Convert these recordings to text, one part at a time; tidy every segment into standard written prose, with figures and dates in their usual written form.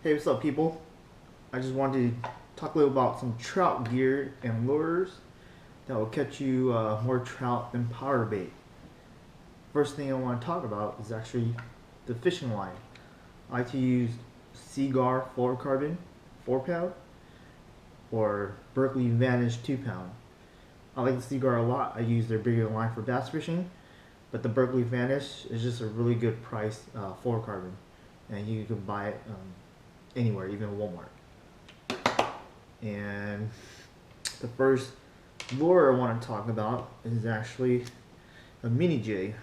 Hey, what's up, people? I just wanted to talk a little about some trout gear and lures that will catch you more trout than power bait. First thing I want to talk about is actually the fishing line. I like to use Seaguar Fluorocarbon 4-pound or Berkley Vanish 2-pound. I like the Seaguar a lot. I use their bigger line for bass fishing, but the Berkley Vanish is just a really good price fluorocarbon, and you can buy it anywhere, even Walmart. And the first lure I want to talk about is actually a mini jig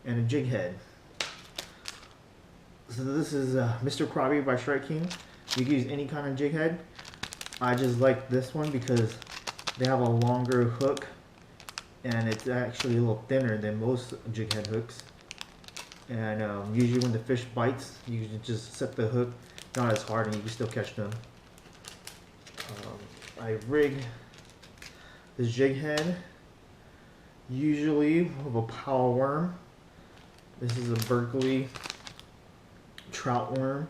and a jig head. So this is Mr. Crappie by Strike King. You can use any kind of jig head. I just like this one because they have a longer hook and it's actually a little thinner than most jig head hooks. And usually when the fish bites, you can just set the hook not as hard and you can still catch them. I rig this jig head usually with a power worm. This is a Berkley Trout worm.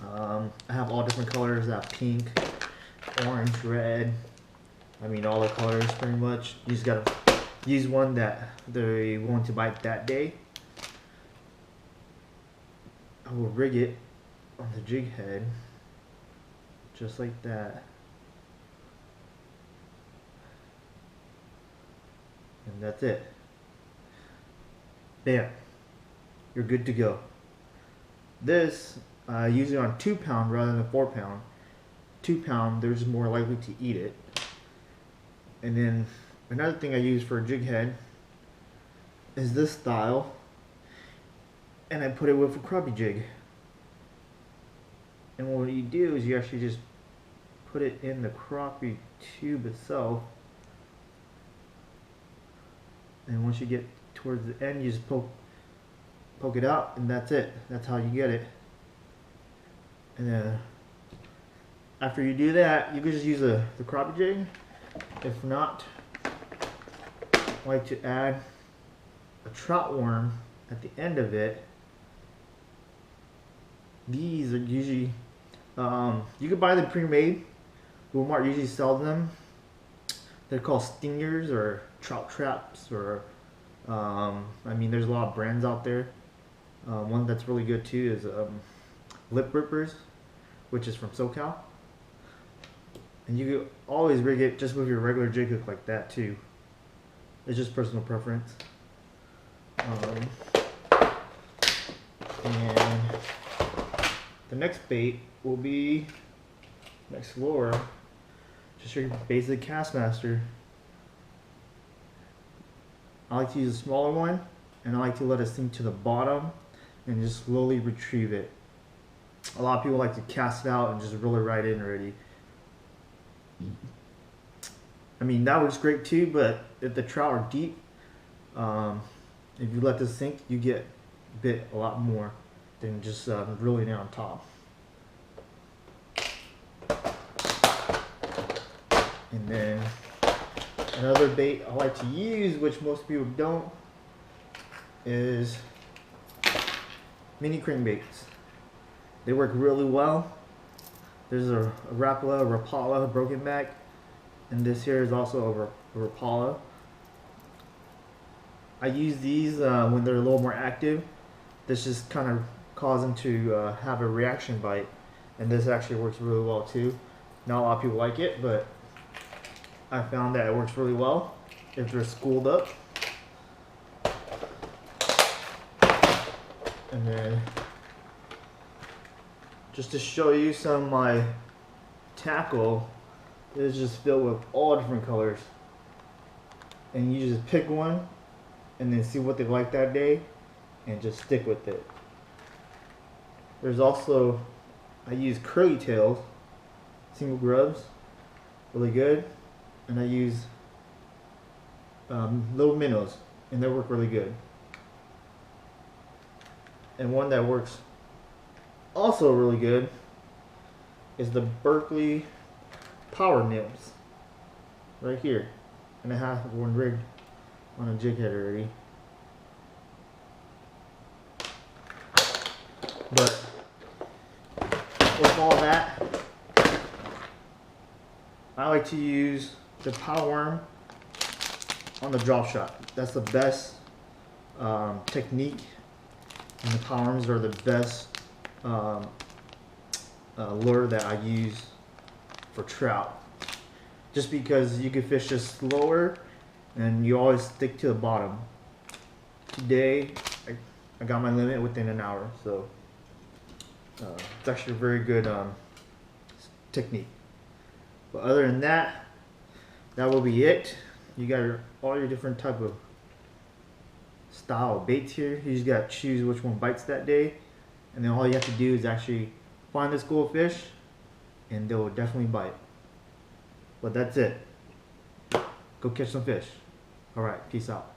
I have all different colors. I have pink, orange, red. I mean all the colors pretty much. You just gotta use one that they're willing to bite that day. I will rig it on the jig head just like that, and that's it. Bam, you're good to go. This usually on 2-pound rather than 4-pound. 2-pound, they're just more likely to eat it. And then another thing I use for a jig head is this style, and I put it with a crappie jig. And what you do is you actually just put it in the crappie tube itself, and once you get towards the end, you just poke it out, and that's it. That's how you get it. And then after you do that, you can just use the crappie jig. If not, I like to add a trout worm at the end of it. These are usually you can buy them pre-made. Walmart usually sells them. They're called stingers or trout traps, or I mean there's a lot of brands out there. One that's really good too is lip rippers, which is from SoCal. And you can always rig it just with your regular jig hook like that too. It's just personal preference. And the next bait will be, next lure, just your basic Kast Master. I like to use a smaller one, and I like to let it sink to the bottom and just slowly retrieve it. A lot of people like to cast it out and just reel it right in already. I mean, that works great too, but if the trout are deep, if you let this sink, you get bit a lot more than just reeling it on top. And then another bait I like to use, which most people don't, is mini crankbaits. They work really well. There's a Rapala broken back, and this here is also a Rapala. I use these when they're a little more active. This just kind of causes them to have a reaction bite, and this actually works really well too. Not a lot of people like it, but I found that it works really well if they're schooled up. And then just to show you some of my tackle, it is just filled with all different colors. And you just pick one and then see what they like that day and just stick with it. There's also, I use curly tails, single grubs, really good. And I use little minnows, and they work really good. And one that works also really good is the Berkley Power Nibs right here, and I have one rigged on a jig head already. But with all that, I like to use the power worm on the drop shot. That's the best technique, and the power worms are the best lure that I use for trout. Just because you can fish just slower and you always stick to the bottom. Today, I got my limit within an hour, so it's actually a very good technique. But other than that, that will be it. You got all your different type of style of baits here. You just got to choose which one bites that day, and then all you have to do is actually find the school of fish, and they will definitely bite. But that's it. Go catch some fish. All right, peace out.